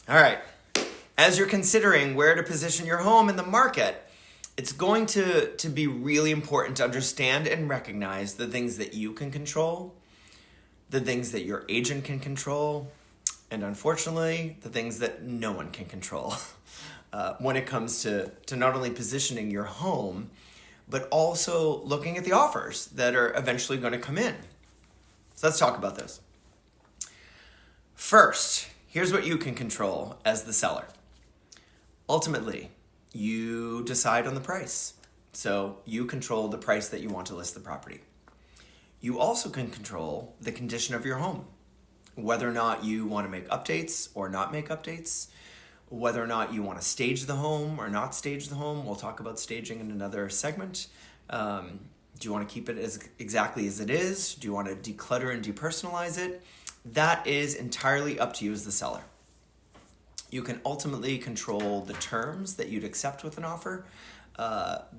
All right. As you're considering where to position your home in the market, it's going to be really important to understand and recognize the things that you can control, the things that your agent can control, and unfortunately, the things that no one can control when it comes to not only positioning your home, but also looking at the offers that are eventually going to come in. So let's talk about those. First, here's what you can control as the seller. Ultimately, you decide on the price. So you control the price that you want to list the property. You also can control the condition of your home, whether or not you want to make updates or not make updates, whether or not you want to stage the home or not stage the home. We'll talk about staging in another segment. Do you want to keep it as exactly as it is? Do you want to declutter and depersonalize it? That is entirely up to you as the seller. You can ultimately control the terms that you'd accept with an offer,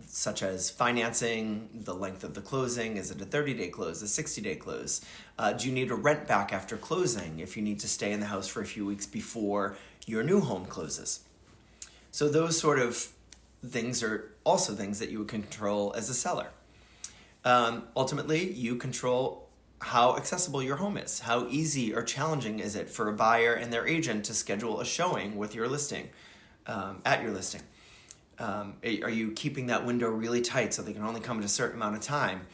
such as financing, the length of the closing. Is it a 30-day close, a 60-day close? Do you need a rent back after closing if you need to stay in the house for a few weeks before your new home closes? So those sort of things are also things that you would control as a seller. Ultimately, you control how accessible your home is. How easy or challenging is it for a buyer and their agent to schedule a showing with your listing, at your listing? Are you keeping that window really tight so they can only come at a certain amount of time?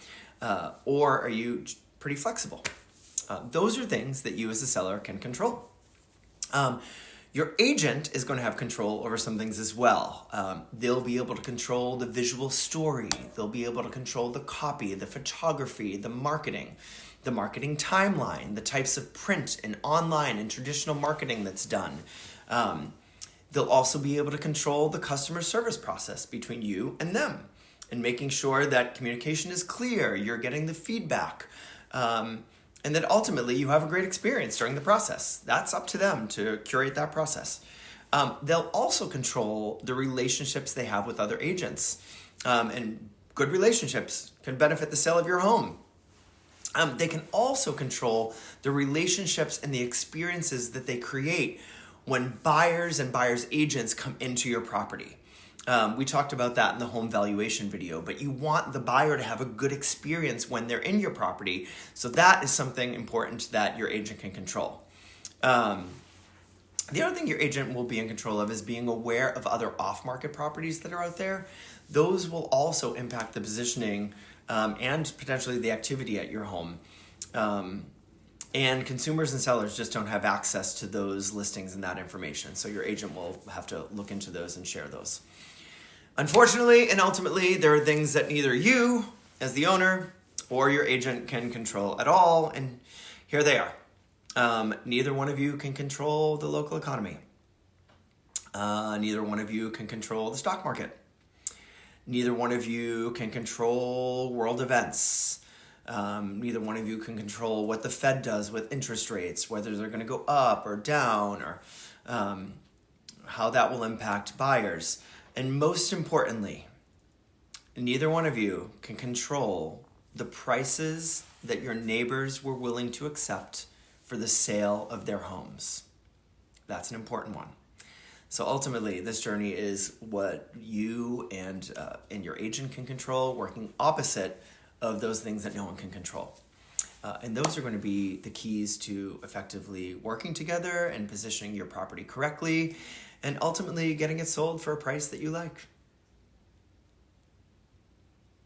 Or are you pretty flexible? Those are things that you as a seller can control. Your agent is going to have control over some things as well. They'll be able to control the visual story. They'll be able to control the copy, the photography, the marketing timeline, the types of print and online and traditional marketing that's done. They'll also be able to control the customer service process between you and them and making sure that communication is clear, you're getting the feedback, and that ultimately you have a great experience during the process. That's up to them to curate that process. They'll also control the relationships they have with other agents. And good relationships can benefit the sale of your home. They can also control the relationships and the experiences that they create when buyers and buyers' agents come into your property. We talked about that in the home valuation video, but you want the buyer to have a good experience when they're in your property. So that is something important that your agent can control. The other thing your agent will be in control of is being aware of other off-market properties that are out there. Those will also impact the positioning and potentially the activity at your home. And consumers and sellers just don't have access to those listings and that information. So your agent will have to look into those and share those. Unfortunately and ultimately, there are things that neither you as the owner or your agent can control at all. And here they are. Neither one of you can control the local economy. Neither one of you can control the stock market. Neither one of you can control world events. Neither one of you can control what the Fed does with interest rates, whether they're going to go up or down, or how that will impact buyers. And most importantly, neither one of you can control the prices that your neighbors were willing to accept for the sale of their homes. That's an important one. So ultimately, this journey is what you and your agent can control, working opposite of those things that no one can control. And those are going to be the keys to effectively working together and positioning your property correctly and ultimately getting it sold for a price that you like.